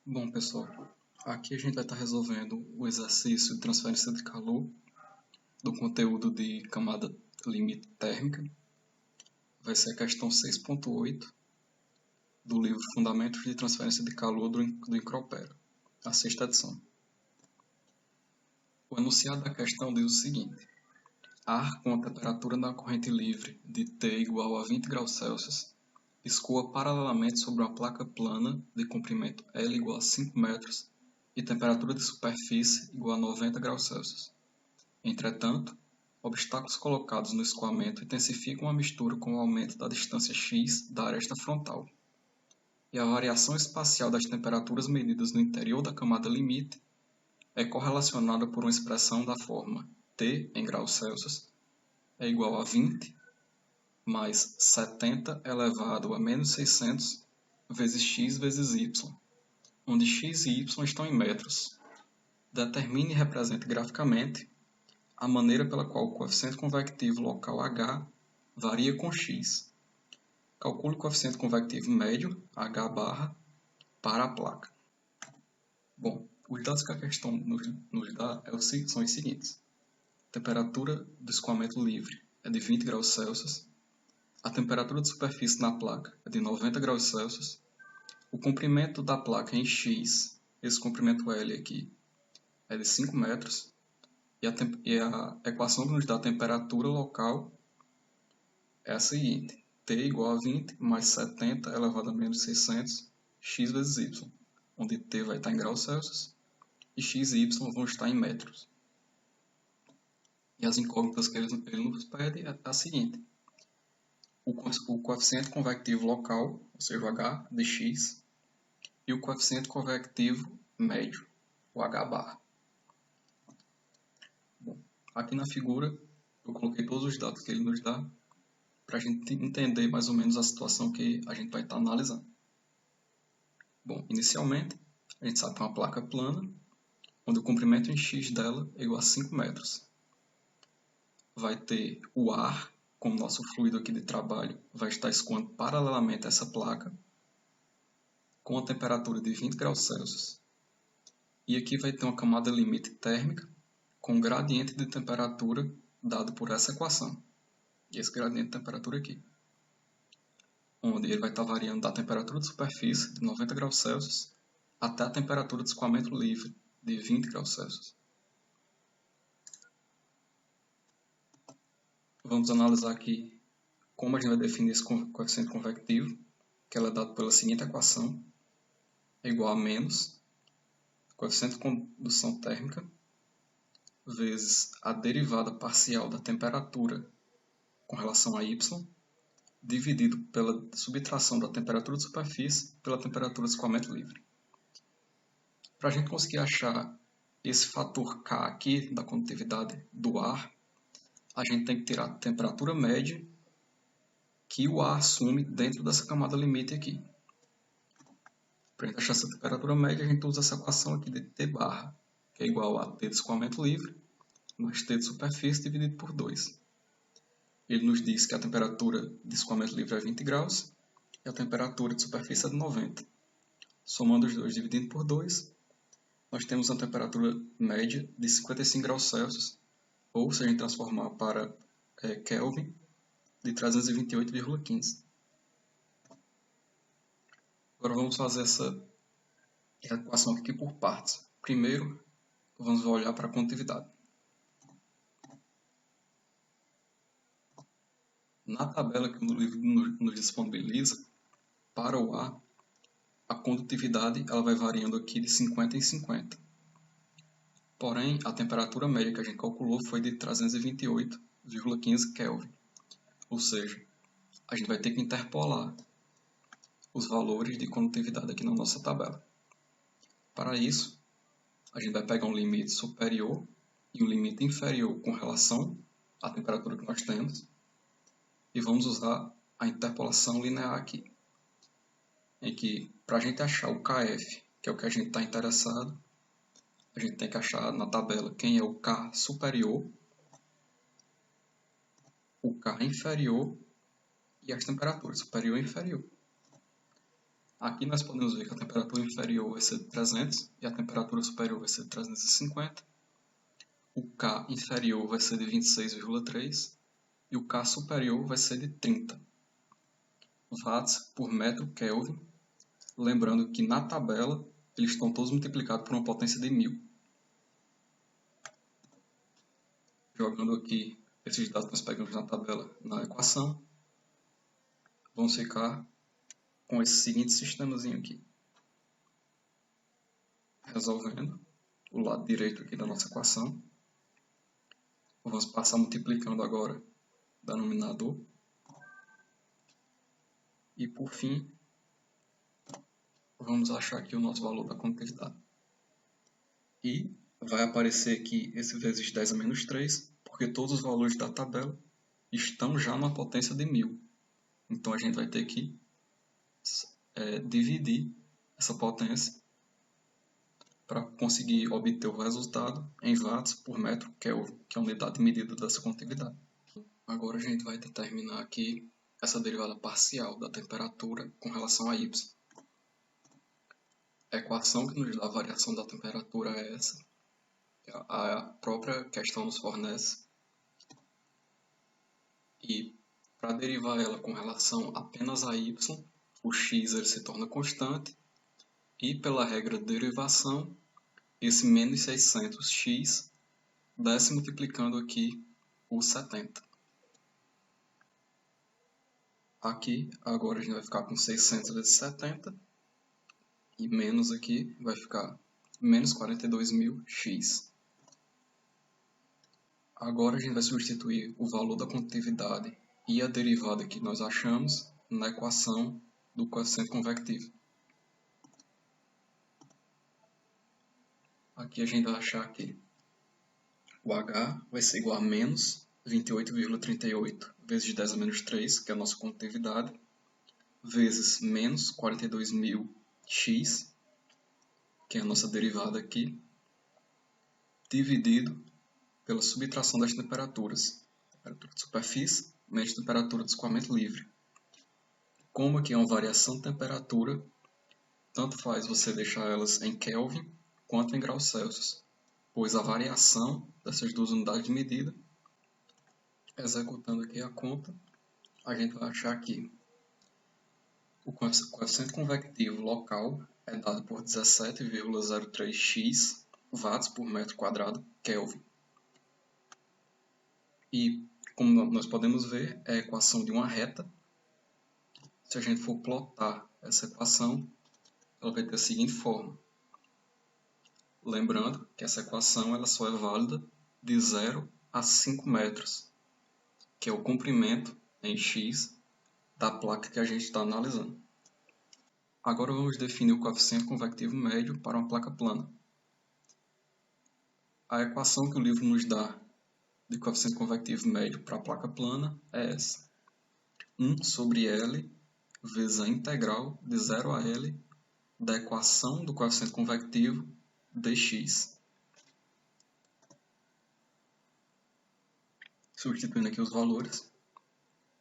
Bom, pessoal, aqui a gente vai estar resolvendo o exercício de transferência de calor do conteúdo de camada limite térmica. Vai ser a questão 6.8 do livro Fundamentos de Transferência de Calor do Incropera, a sexta edição. O enunciado da questão diz o seguinte: ar com a temperatura na corrente livre de T igual a 20 graus Celsius escoa paralelamente sobre uma placa plana de comprimento L igual a 5 metros e temperatura de superfície igual a 90 graus Celsius. Entretanto, obstáculos colocados no escoamento intensificam a mistura com o aumento da distância x da aresta frontal. E a variação espacial das temperaturas medidas no interior da camada limite é correlacionada por uma expressão da forma T em graus Celsius é igual a 20 mais 70 elevado a menos 600 vezes x vezes y, onde x e y estão em metros. Determine e represente graficamente a maneira pela qual o coeficiente convectivo local H varia com x. Calcule o coeficiente convectivo médio, H barra, para a placa. Bom, os dados que a questão nos dá são os seguintes. A temperatura do escoamento livre é de 20 graus Celsius. A temperatura de superfície na placa é de 90 graus Celsius. O comprimento da placa em x, esse comprimento L aqui, é de 5 metros. E a equação que nos dá a temperatura local é a seguinte: T igual a 20 mais 70 elevado a menos 600, x vezes y, onde T vai estar em graus Celsius e x e y vão estar em metros. E as incógnitas que ele nos pede é a seguinte: o coeficiente convectivo local, ou seja, o H de x, e o coeficiente convectivo médio, o H bar. Bom, aqui na figura eu coloquei todos os dados que ele nos dá para a gente entender mais ou menos a situação que a gente vai estar analisando. Bom, inicialmente, a gente sabe que é uma placa plana, onde o comprimento em x dela é igual a 5 metros. Vai ter o ar, como nosso fluido aqui de trabalho, vai estar escoando paralelamente a essa placa, com a temperatura de 20 graus Celsius. E aqui vai ter uma camada limite térmica, com um gradiente de temperatura dado por essa equação. E esse gradiente de temperatura aqui, onde ele vai estar variando da temperatura de superfície, de 90 graus Celsius, até a temperatura de escoamento livre, de 20 graus Celsius. Vamos analisar aqui como a gente vai definir esse coeficiente convectivo, que ela é dado pela seguinte equação, é igual a menos coeficiente de condução térmica vezes a derivada parcial da temperatura com relação a y, dividido pela subtração da temperatura de superfície pela temperatura de escoamento livre. Para a gente conseguir achar esse fator K aqui da condutividade do ar, a gente tem que tirar a temperatura média que o ar assume dentro dessa camada limite aqui. Para a gente achar essa temperatura média, a gente usa essa equação aqui de T barra, que é igual a T de escoamento livre mais T de superfície dividido por 2. Ele nos diz que a temperatura de escoamento livre é 20 graus e a temperatura de superfície é de 90. Somando os dois dividindo por 2, nós temos a temperatura média de 55 graus Celsius, ou se a gente transformar para Kelvin, de 328,15. Agora vamos fazer essa equação aqui por partes. Primeiro, vamos olhar para a condutividade. Na tabela que o livro nos disponibiliza, para o ar, a condutividade ela vai variando aqui de 50 em 50. Porém, a temperatura média que a gente calculou foi de 328,15 Kelvin. Ou seja, a gente vai ter que interpolar os valores de condutividade aqui na nossa tabela. Para isso, a gente vai pegar um limite superior e um limite inferior com relação à temperatura que nós temos e vamos usar a interpolação linear aqui, em que, para a gente achar o KF, que é o que a gente está interessado, a gente tem que achar na tabela quem é o K superior, o K inferior e as temperaturas superior e inferior. Aqui nós podemos ver que a temperatura inferior vai ser de 300 e a temperatura superior vai ser de 350. O K inferior vai ser de 26,3 e o K superior vai ser de 30 watts por metro Kelvin. Lembrando que na tabela eles estão todos multiplicados por uma potência de 1000. Jogando aqui esses dados que nós pegamos na tabela na equação, vamos ficar com esse seguinte sistemazinho aqui. Resolvendo o lado direito aqui da nossa equação, vamos passar multiplicando agora denominador. E por fim, vamos achar aqui o nosso valor da condutividade. E vai aparecer aqui esse vezes 10 a menos 3, porque todos os valores da tabela estão já na potência de 1000. Então a gente vai ter que dividir essa potência para conseguir obter o resultado em watts por metro Kelvin, que é a unidade de medida dessa condutividade. Agora a gente vai determinar aqui essa derivada parcial da temperatura com relação a y. A equação que nos dá a variação da temperatura é essa. A própria questão nos fornece. E para derivar ela com relação apenas a y, o x ele se torna constante. E pela regra de derivação, esse menos 600x desce multiplicando aqui o 70. Aqui, agora a gente vai ficar com 600 vezes 70. E menos aqui vai ficar menos 42.000x. Agora a gente vai substituir o valor da condutividade e a derivada que nós achamos na equação do coeficiente convectivo. Aqui a gente vai achar que o H vai ser igual a menos 28,38 vezes 10 a menos 3, que é a nossa condutividade, vezes menos 42.000x, que é a nossa derivada aqui, dividido pela subtração das temperaturas. Temperatura de superfície menos temperatura de escoamento livre. Como aqui é uma variação de temperatura, tanto faz você deixar elas em Kelvin quanto em graus Celsius, pois a variação dessas duas unidades de medida, executando aqui a conta, a gente vai achar que o coeficiente convectivo local é dado por 17,03x watts por metro quadrado Kelvin. E, como nós podemos ver, é a equação de uma reta. Se a gente for plotar essa equação, ela vai ter a seguinte forma. Lembrando que essa equação ela só é válida de 0 a 5 metros, que é o comprimento em x da placa que a gente está analisando. Agora vamos definir o coeficiente convectivo médio para uma placa plana. A equação que o livro nos dá de coeficiente convectivo médio para a placa plana é essa. 1 sobre L vezes a integral de 0 a L da equação do coeficiente convectivo dx. Substituindo aqui os valores,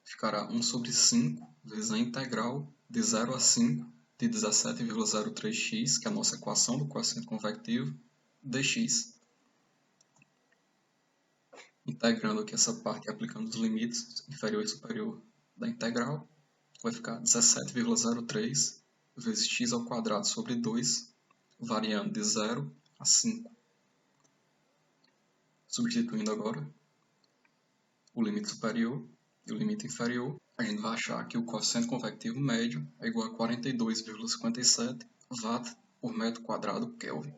ficará 1 sobre 5 vezes a integral de 0 a 5 de 17,03x, que é a nossa equação do coeficiente convectivo, dx. Integrando aqui essa parte e aplicando os limites inferior e superior da integral, vai ficar 17,03 vezes x ao quadrado sobre 2, variando de 0 a 5. Substituindo agora o limite superior e o limite inferior, a gente vai achar que o coeficiente convectivo médio é igual a 42,57 watt por metro quadrado Kelvin.